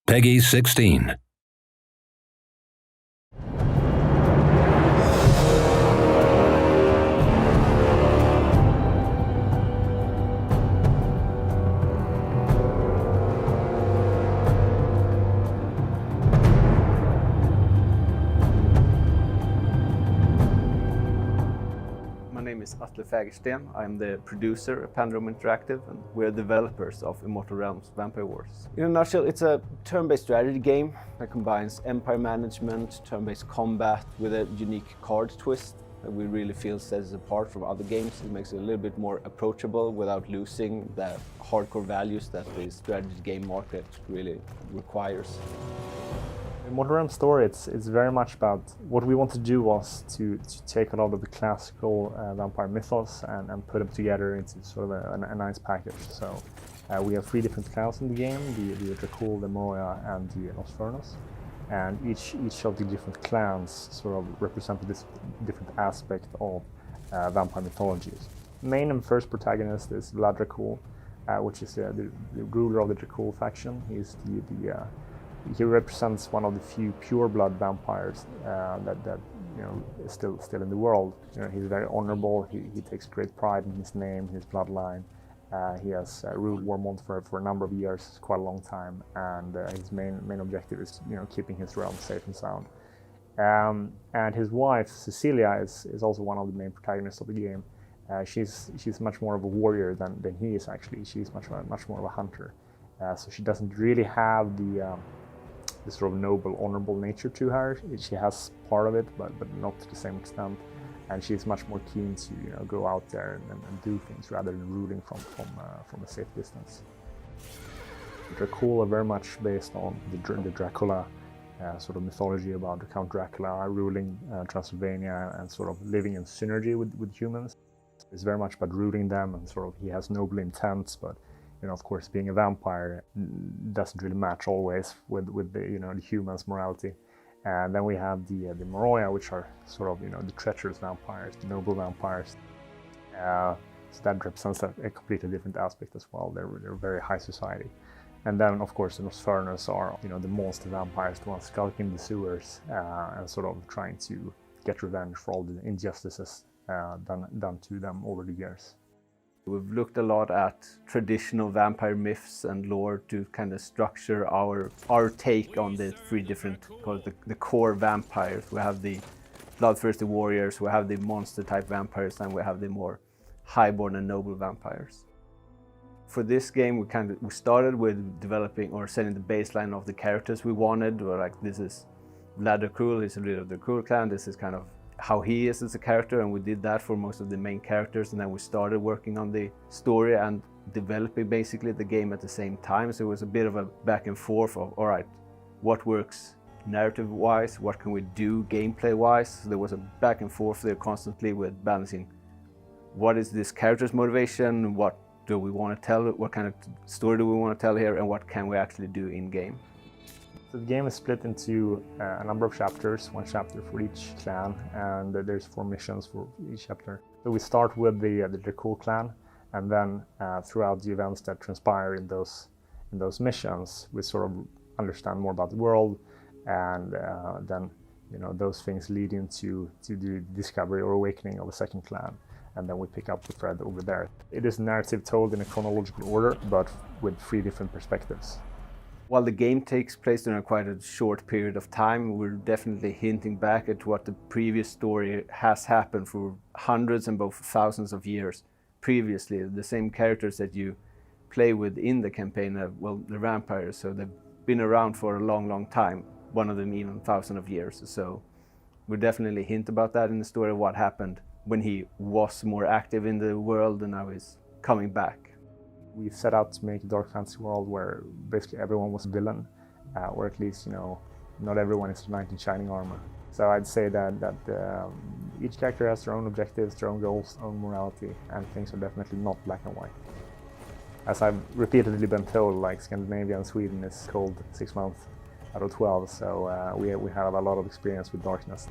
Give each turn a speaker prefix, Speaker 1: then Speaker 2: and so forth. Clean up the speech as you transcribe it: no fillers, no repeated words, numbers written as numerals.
Speaker 1: Peggy 16.
Speaker 2: My name is Atle Fagersten. I'm the producer at Palindrome Interactive, and we're developers of Immortal Realms Vampire Wars. In a nutshell, it's a turn-based strategy game that combines empire management, turn-based combat with a unique card twist that we really feel sets it apart from other games. It makes it a little bit more approachable without losing the hardcore values that the strategy game market really requires.
Speaker 3: Immortal Realms story, it's very much about what we want to do was to take a lot of the classical vampire mythos and put them together into sort of a nice package. So we have 3 different clans in the game, the Dracul, the Moria, and the Nosfernos. And each of the different clans sort of represent this different aspect of vampire mythologies. Main and first protagonist is Vlad Dracul, which is the ruler of the Dracul faction. He's he represents one of the few pure-blood vampires that is still in the world. He's very honorable. He takes great pride in his name, his bloodline. He has ruled Warmont for a number of years, quite a long time, and his main objective is keeping his realm safe and sound. And his wife Cecilia is also one of the main protagonists of the game. She's much more of a warrior than he is actually. She's much more of a hunter. So she doesn't really have the sort of noble, honorable nature to her. She has part of it, but not to the same extent. And she's much more keen to go out there and do things rather than ruling from a safe distance. Dracul are very much based on the Dracula sort of mythology about Count Dracula ruling Transylvania and sort of living in synergy with humans. It's very much about ruling them, and sort of he has noble intents, but of course, being a vampire doesn't really match always with the the human's morality. And then we have the Moria, which are sort of the treacherous vampires, the noble vampires. So that represents a completely different aspect as well. They're very high society. And then, of course, the Nosfernos are the monster vampires, the ones skulking the sewers and sort of trying to get revenge for all the injustices done to them over the years.
Speaker 2: We've looked a lot at traditional vampire myths and lore to kind of structure our take on the 3 different, call it the core vampires. We have the bloodthirsty warriors, we have the monster type vampires, and we have the more highborn and noble vampires. For this game, we started with developing or setting the baseline of the characters we wanted. We're like, this is Vlad Dracul, he's a leader of the Dracul clan, this is kind of how he is as a character, and we did that for most of the main characters, and then we started working on the story and developing basically the game at the same time. So it was a bit of a back and forth of, all right, what works narrative-wise, what can we do gameplay-wise? So there was a back and forth there constantly with balancing what is this character's motivation, what do we want to tell, what kind of story do we want to tell here, and what can we actually do in-game.
Speaker 3: So the game is split into a number of chapters, 1 chapter for each clan, and there's 4 missions for each chapter. So we start with the Dracul clan, and then throughout the events that transpire in those missions, we sort of understand more about the world, and then those things lead into the discovery or awakening of a second clan, and then we pick up the thread over there. It is a narrative told in a chronological order, but with 3 different perspectives.
Speaker 2: While the game takes place during quite a short period of time, we're definitely hinting back at what the previous story has happened for hundreds and both thousands of years previously. The same characters that you play with in the campaign are, well, the vampires, so they've been around for a long time, one of them even 1,000 of years. So we definitely hint about that in the story, what happened when he was more active in the world and now he's coming back.
Speaker 3: We set out to make a dark fantasy world where basically everyone was a villain, or at least, not everyone is a knight in shining armor. So I'd say that each character has their own objectives, their own goals, own morality, and things are definitely not black and white. As I've repeatedly been told, like Scandinavia and Sweden is cold 6 months out of 12, so we have a lot of experience with darkness.